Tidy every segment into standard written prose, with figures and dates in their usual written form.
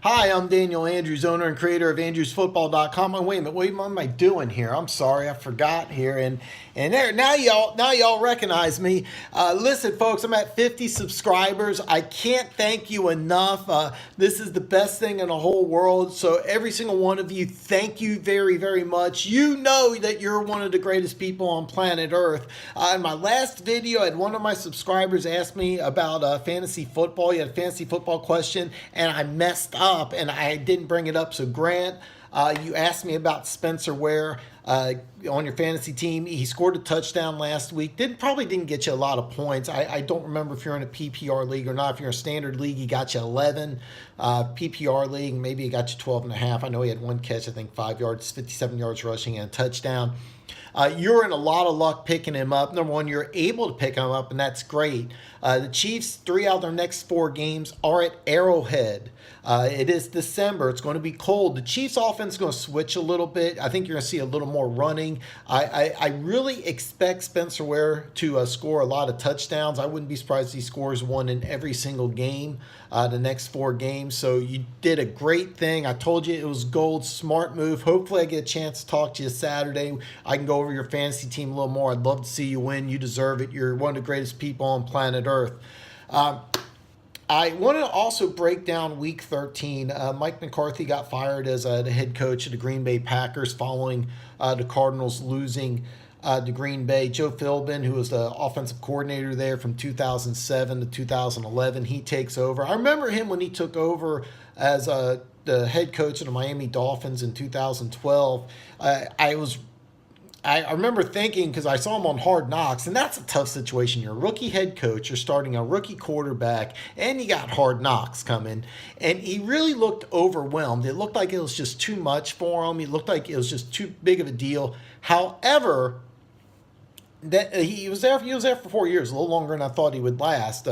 Hi, I'm Daniel Andrews, owner and creator of AndrewsFootball.com. And wait a minute, what am I doing here? I'm sorry, I forgot here. And there now y'all recognize me. Listen, folks, I'm at 50 subscribers. I can't thank you enough. This is the best thing in the whole world. So every single one of you, thank you very, very much. You know that you're one of the greatest people on planet Earth. In my last video, I had one of my subscribers ask me about fantasy football. He had a fantasy football question, and I messed up and I didn't bring it up. So Grant, you asked me about Spencer Ware on your fantasy team. He scored a touchdown last week. Probably didn't get you a lot of points. I don't remember if you're in a PPR league or not. If you're in a standard league, he got you 11. PPR league, maybe he got you 12 and a half. I know he had one catch, I think 5 yards, 57 yards rushing and a touchdown. You're in a lot of luck picking him up. Number one, you're able to pick him up, and that's great. The Chiefs, 3 out of their next 4 games are at Arrowhead. It is December. It's going to be cold. The Chiefs offense is going to switch a little bit. I think you're going to see a little more running. I really expect Spencer Ware to score a lot of touchdowns. I wouldn't be surprised if he scores one in every single game, the next 4 games. So you did a great thing. I told you it was gold. Smart move. Hopefully I get a chance to talk to you Saturday. I can go over your fantasy team a little more. I'd love to see you win. You deserve it. You're one of the greatest people on planet Earth. I wanted to also break down Week 13. Mike McCarthy got fired as the head coach of the Green Bay Packers following the Cardinals losing to Green Bay. Joe Philbin, who was the offensive coordinator there from 2007 to 2011, he takes over. I remember him when he took over as the head coach of the Miami Dolphins in 2012. I remember thinking, because I saw him on Hard Knocks, and that's a tough situation. You're a rookie head coach, you're starting a rookie quarterback, and you got Hard Knocks coming. And he really looked overwhelmed. It looked like it was just too much for him. He looked like it was just too big of a deal. However, that he was there for 4 years, a little longer than I thought he would last.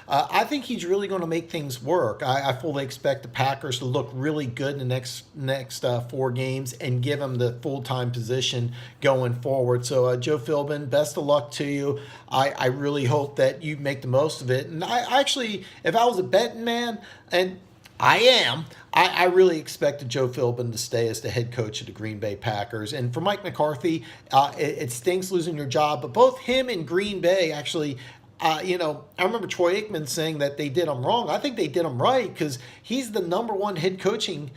I think he's really going to make things work. I fully expect the Packers to look really good in the next 4 games and give him the full-time position going forward. So Joe Philbin, best of luck to you. I really hope that you make the most of it. And I actually, if I was a betting man, and I am. I really expected Joe Philbin to stay as the head coach of the Green Bay Packers. And for Mike McCarthy, it stinks losing your job. But both him and Green Bay actually, I remember Troy Aikman saying that they did him wrong. I think they did him right because he's the #1 head coaching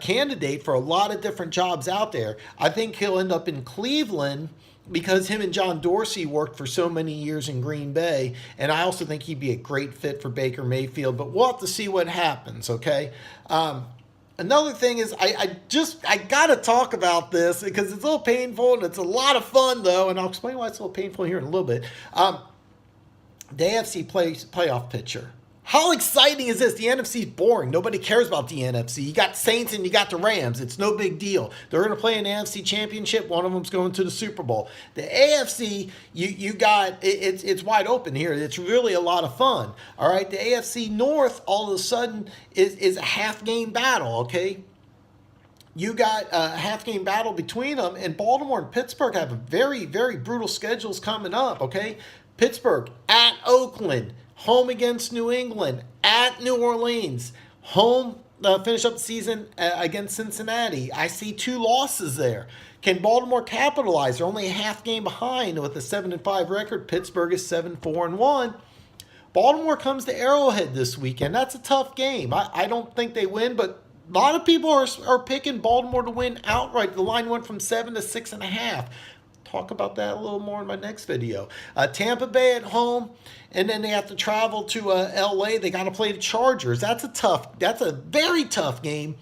candidate for a lot of different jobs out there. I think he'll end up in Cleveland because him and John Dorsey worked for so many years in Green Bay, and I also think he'd be a great fit for Baker Mayfield, but we'll have to see what happens, okay? Another thing is I got to talk about this because it's a little painful, and it's a lot of fun, though, and I'll explain why it's a little painful here in a little bit. The AFC playoff picture. How exciting is this? The NFC is boring. Nobody cares about the NFC. You got Saints and you got the Rams. It's no big deal. They're going to play an AFC championship. One of them's going to the Super Bowl. The AFC, you got it's wide open here. It's really a lot of fun. All right. The AFC North all of a sudden is a half-game battle. Okay. You got a half-game battle between them, and Baltimore and Pittsburgh have a very, very brutal schedules coming up. Okay. Pittsburgh at Oakland. Home against New England, at New Orleans, home finish up the season against Cincinnati. I see 2 losses there. Can Baltimore capitalize? They're only a half game behind with a 7-5 record. Pittsburgh is 7-4-1. Baltimore comes to Arrowhead this weekend. That's a tough game. I don't think they win, but a lot of people are picking Baltimore to win outright. The line went from 7 to 6.5. Talk about that a little more in my next video. Tampa Bay at home, and then they have to travel to LA. They got to play the Chargers. That's a very tough game.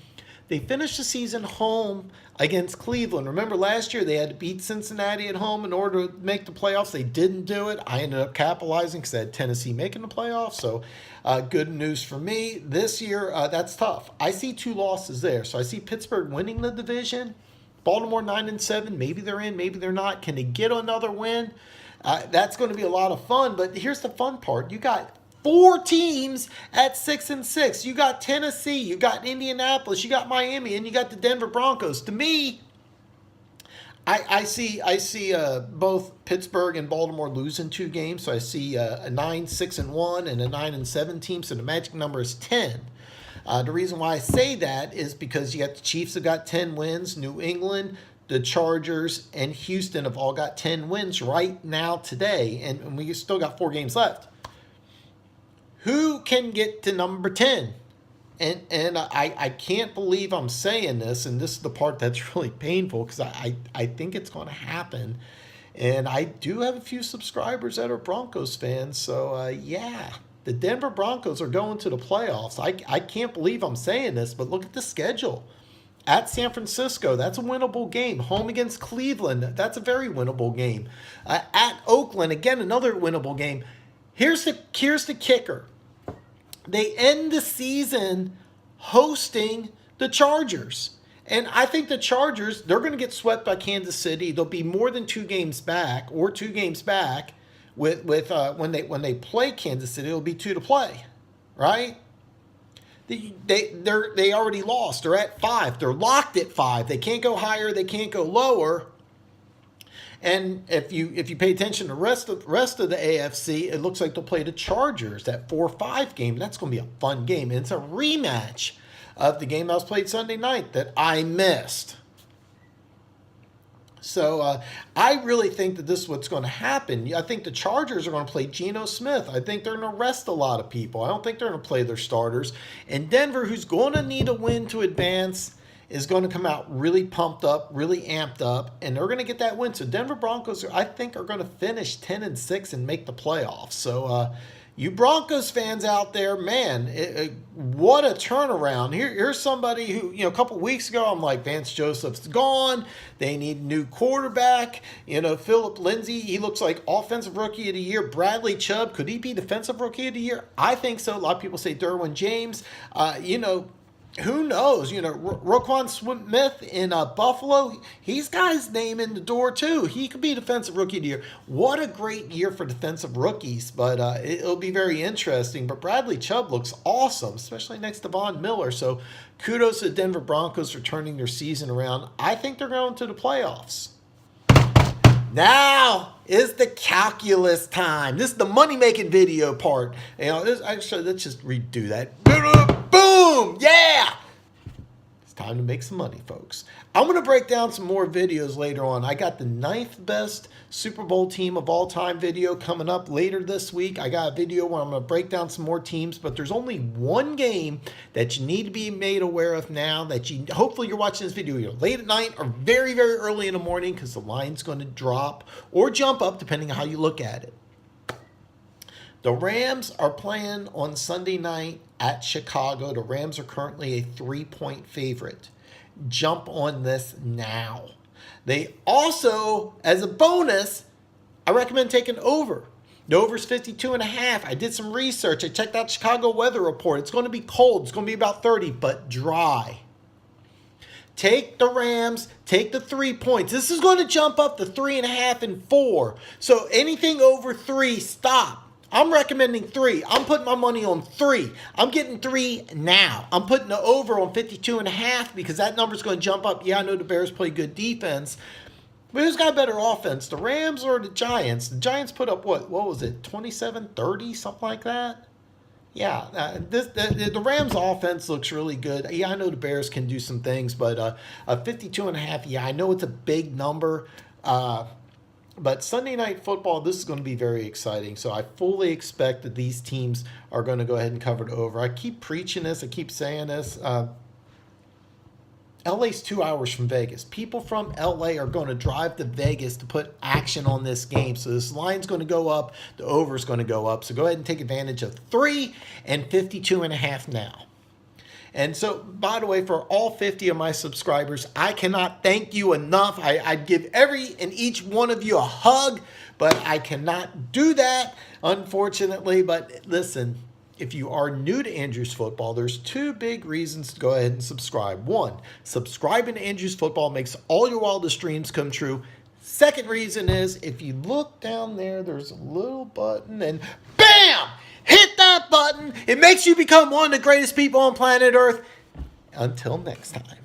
They finished the season home against Cleveland. Remember last year they had to beat Cincinnati at home in order to make the playoffs. They didn't do it. I ended up capitalizing because I had Tennessee making the playoffs. So good news for me. This year, that's tough. I see 2 losses there. So I see Pittsburgh winning the division. Baltimore 9-7. Maybe they're in, maybe they're not. Can they get another win? That's going to be a lot of fun. But here's the fun part. You got 4 teams at 6-6. You got Tennessee, you got Indianapolis, you got Miami, and you got the Denver Broncos. To me, I see both Pittsburgh and Baltimore losing 2 games. So I see a 9-6-1 and a 9-7 team. So the magic number is 10. The reason why I say that is because you got the Chiefs have got 10 wins, New England, the Chargers, and Houston have all got 10 wins right now today, and we still got 4 games left. Who can get to number 10? And I can't believe I'm saying this, and this is the part that's really painful because I think it's going to happen. And I do have a few subscribers that are Broncos fans, so yeah, the Denver Broncos are going to the playoffs. I can't believe I'm saying this, but look at the schedule. At San Francisco, that's a winnable game. Home against Cleveland, that's a very winnable game. At Oakland, again, another winnable game. Here's the kicker. They end the season hosting the Chargers. And I think the Chargers, they're going to get swept by Kansas City. They'll be more than 2 games back with when they play Kansas City. It'll be 2 to play, right? They already lost. They're at 5. They're locked at 5. They can't go higher. They can't go lower. And if you pay attention to the rest of the AFC, it looks like they'll play the Chargers, that 4-5 game. That's going to be a fun game. And it's a rematch of the game that was played Sunday night that I missed. So I really think that this is what's going to happen. I think the Chargers are going to play Geno Smith. I think they're going to rest a lot of people. I don't think they're going to play their starters. And Denver, who's going to need a win to advance, is going to come out really pumped up, really amped up, and they're going to get that win. So Denver Broncos, I think, are going to finish 10-6 and make the playoffs. So you Broncos fans out there, man, what a turnaround. Here's somebody who, a couple weeks ago, I'm like, Vance Joseph's gone. They need a new quarterback. Philip Lindsay, he looks like offensive rookie of the year. Bradley Chubb, could he be defensive rookie of the year? I think so. A lot of people say Derwin James. Who knows? Roquan Smith in Buffalo, he's got his name in the door too. He could be defensive rookie of the year. What a great year for defensive rookies, but it'll be very interesting. But Bradley Chubb looks awesome, especially next to Von Miller. So kudos to the Denver Broncos for turning their season around. I think they're going to the playoffs. Now is the calculus time. This is the money-making video part. Let's just redo that. Boom! Yeah! It's time to make some money, folks. I'm going to break down some more videos later on. I got the 9th best Super Bowl team of all time video coming up later this week. I got a video where I'm going to break down some more teams, but there's only one game that you need to be made aware of now that hopefully you're watching this video either late at night or very, very early in the morning because the line's going to drop or jump up depending on how you look at it. The Rams are playing on Sunday night at Chicago. The Rams are currently a 3-point favorite. Jump on this now. They also, as a bonus, I recommend taking over. The over is 52.5. I did some research. I checked out Chicago weather report. It's going to be cold. It's going to be about 30, but dry. Take the Rams. Take the 3 points. This is going to jump up to 3.5 and 4. So anything over 3, stop. I'm recommending 3. I'm putting my money on 3. I'm getting 3 now. I'm putting the over on 52.5 because that number's going to jump up. Yeah, I know the Bears play good defense. But who's got better offense, the Rams or the Giants? The Giants put up, what was it, 27-30, something like that? Yeah, the Rams' offense looks really good. Yeah, I know the Bears can do some things, but a 52.5, yeah, I know it's a big number. But Sunday Night Football, this is going to be very exciting. So I fully expect that these teams are going to go ahead and cover it over. I keep preaching this. I keep saying this. LA's 2 hours from Vegas. People from LA are going to drive to Vegas to put action on this game. So this line's going to go up. The over is going to go up. So go ahead and take advantage of 3 and 52.5 now. And so, by the way, for all 50 of my subscribers, I cannot thank you enough. I'd give every and each one of you a hug, but I cannot do that, unfortunately. But listen, if you are new to Andrews Football, there's 2 big reasons to go ahead and subscribe. 1, subscribing to Andrews Football makes all your wildest dreams come true. Second reason is, if you look down there, there's a little button, and BAM! Hit that button. It makes you become one of the greatest people on planet Earth. Until next time.